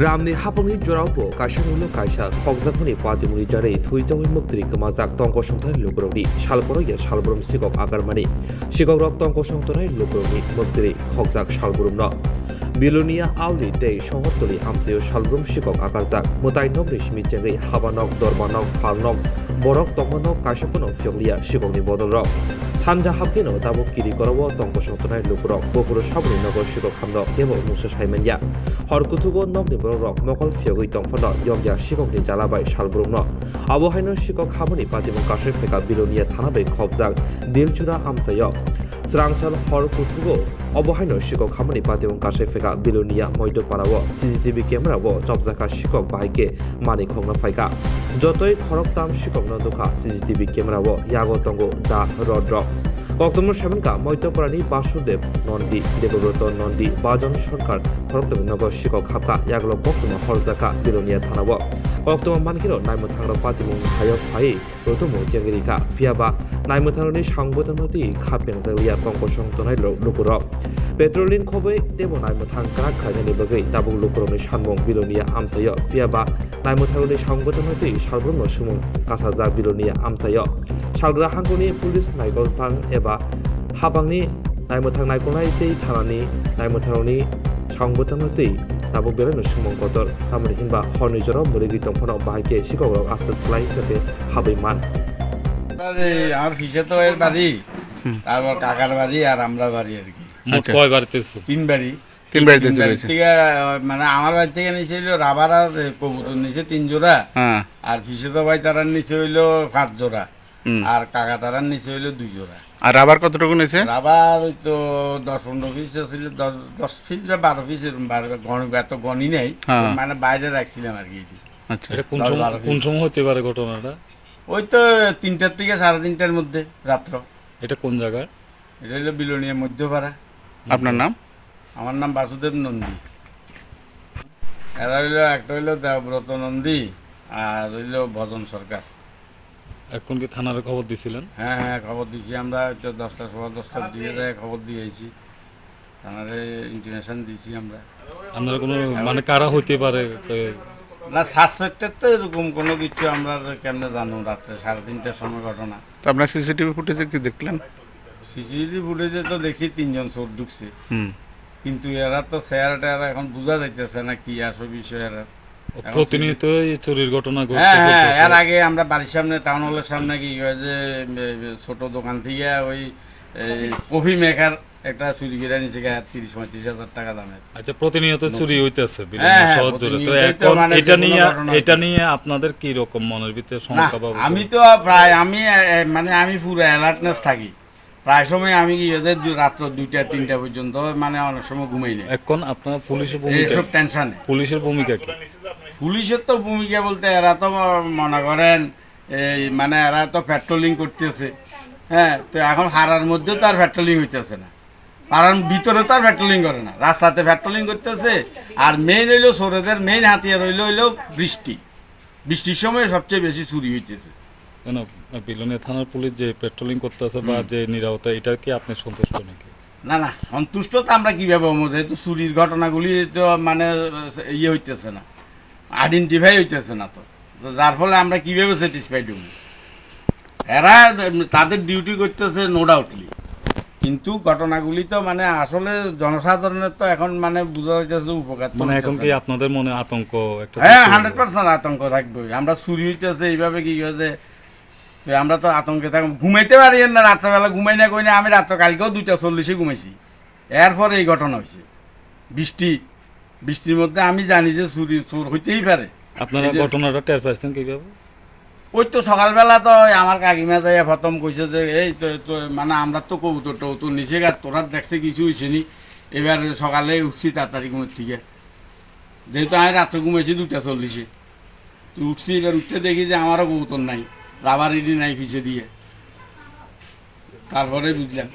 Ramni hapangni joraupo kaishangulo kaisa khokjakmani patimuni jarei thuijawi muktri kemajak tongko songthanai lukurokni salboro ya salborom sikok agarmani sikokrok tongko songthanai lukurokni muktri khokjak salboromno Bilonia Auli tei Shohortoli Amsayo Salbrum Sikok Akarjak Mutai Nok Rishmi Jengai Habanok Dormanok Falnok Borok Tongmanok Kashapunok Fyoglia Sikokni Bodolrok Sanja Hapkeno Dabo Kiri Korowo Tongko Songtonai Lukurok Bokuro Sabuni Nogor Sikok Hamno Demo Musa Saimanya Horkutugo Nokni Borok Mokol Fyogoi Tongfono Yongya Sikokni Jalabai Salbrumno Abohaino Sikok Hamoni Patimon Kashe Feka Bilonia Thanabai Khobjak Dilchura Amsayo Srangsal Horkutugo Abohaino Sikok Hamoni Patimon Kashe Feka Bilonia Moido Parawo CCTV camera wo Jobjaka Sikok Baike Mani Khongna Faika Jotoi Khoroktam Sikok Nondoka CCTV camera wo Yago Tongo Da Rodrok October 7 ka Moido Parani Basudev Nondi Devogoto Nondi Bajon Sarkar Khoroktam Nogo Sikok Hapka Yaglo Boktuma Horzaka Bilonia Thanawo October Mankiro Naimutangro Patimon Hayo Phai Rotomo Jengerika Fiaba Naimutangoni Sangbotanoti Khapeng Zaria Tongko Songtonai Lukurok Petrolin Kobe Demo Naimutang Krak Khajani Bagai Dabung Lukuroni Shanmong Bilonia Amsayo Fiaba Naimutangoni Sangbotanoti Salbrum Sumong Kasaja Bilonia Amsayo Salgra Hangoni Police Naigol Pang Eba Habangni Naimutang Naikolai Tei Thanani Naimutangoni Sangbotanoti Dabung Belano Sumong Kotor Tamani Hinba Hornijoro Murigi Tongpono Bahike Sikok Asset Fly Sate Habiman আর ফিসে তো এর বাড়ি তারপর কাকার বাড়ি আর আমরা বাড়ি আর কি মোট কয় বাড়িতে তিন বাড়ি থেকে মানে আমার বাড়ি থেকে নিচে হইলো রাবার আর কবুতর নিচে 3 জোড়া আর ফিসে তো ভাই তারার নিচে হইলো 5 জোড়া আর কাকা তারার নিচে হইলো 2 জোড়া আর রাবার কতটুকু নিছে রাবার ওই তো 10-15 পিস ছিল 10 পিস বা 12 পিস এরকম এত গণি নেই মানে বাইরে রাখছিলাম আর কি আচ্ছা এটা কোন সময় হতে পারে ঘটনাটা ওই তো 3টার থেকে 3:30টার মধ্যে রাত্র এটা কোন জায়গা এটা হলো বিলোনিয়া মধ্যপাড়া আপনার নাম আমার নাম বাসুদেব নন্দী এরা হইলো একটা হইলো দেবব্রত নন্দী আর হইলো ভজন সরকার এখন কি থানার খবর দিছিলেন হ্যাঁ খবর দিয়েছি আমরা 10টার দিকে যায় খবর দিয়েছি থানারে ইন্টিমেশন দিয়েছি আমরা আপনারা কোনো মানে কারা হইতে পারে না সাসপেক্টেড তো এরকম কোনো কিছু আমরা কেমনে জানো রাত্রে 3:30টার সময় ঘটনা তো আপনার সিসিটিভি ফুটেজে কি দেখলেন সিসিটিভি ফুটেজে তো দেখছি 3 জন চোর ঢুকছে কিন্তু এরা তো চেহারাটা এখন বোঝা যাইতেছে না কি আসল বিষয় এরা প্রতিনিয়ত এই চুরির ঘটনা হ্যাঁ এর আগে আমরা বাড়ির সামনে টাউন হলের সামনে কি হয় যে ছোট দোকান থেকে ওই কফি মেকার একটা চুরি করে নিচে 30-35 হাজার টাকা দামের আচ্ছা প্রতিনিয়ত চুরি হইতেছে শহর জুড়ে তো এখন এটা নিয়ে আপনাদের কি রকম মনের ভিতরে শঙ্কা বা আমি তো প্রায় আমি পুরো অ্যালার্টনেস থাকি প্রায় সময় আমি কি রাত্র 2টা-3টা পর্যন্ত মানে অনেক সময় ঘুমাই না এখন আপনার পুলিশের ভূমিকা এইসব টেনশনে পুলিশের ভূমিকা কি পুলিশের তো ভূমিকা বলতে এরা তো মনে করেন এই মানে এরা তো পেট্রোলিং করতেছে হ্যাঁ তো এখন হারার মধ্যেও তার পেট্রোলিং হইতেছে না কারণ ভিতরে তো আর পেট্রোলিং করে না রাস্তাতে পেট্রোলিং করতেছে আর মেইন হইলো চোরেদের মেইন হাতিয়ার হইলো বৃষ্টির সময় সবচেয়ে বেশি চুরি হইতেছে কেন বিলোনিয়া থানার পুলিশ যে পেট্রোলিং করতেছে বা যে নিরাপত্তা এটা কি আপনি সন্তুষ্ট নাকি না সন্তুষ্ট তো আমরা কীভাবে হবো যেহেতু চুরির ঘটনাগুলি তো মানে হইতেছে না আইডেন্টিফাই হইতেছে না তো যার ফলে আমরা কীভাবে স্যাটিসফাইড হব এরা তাদের ডিউটি করতেছে নো ডাউটলি কিন্তু ঘটনাগুলি তো মানে আসলে জনসাধারণের তো এখন মানে বোঝা যাইতেছে উপকার মানে এখন কি আপনাদের মনে আতঙ্ক একটা হ্যাঁ 100% আতঙ্ক থাকবে আমরা চুরি হইতেছে এইভাবে কি হয়েছে তো আমরা তো আতঙ্কে থাকবো ঘুমাইতে পারি না রাত্রেবেলা ঘুমাই না কই না আমি রাত্র কালকেও 2:40 ঘুমাইছি এরপরে এই ঘটনা হয়েছে বৃষ্টির মধ্যে আমি জানি যে চোর হইতেই পারে আপনারা ঘটনাটা টের পাইছেন কিভাবে ওই তো সকালবেলা তো আমার কাকিমা যাই প্রথম কইছে যে এই তো মানে আমরা তো কবুতর নিচে গা তোরা দেখছে কিছু হয়েছে নি এবার সকালে উঠছি তাড়াতাড়ি ঘুমের থেকে যেহেতু আমি রাত্রে ঘুমাইছি 2:40 তো উঠছি এবার উঠতে দেখি যে আমারও কবুতর নাই রাবার ইডি নাই পিছিয়ে দিয়ে তারপরে বুঝলাম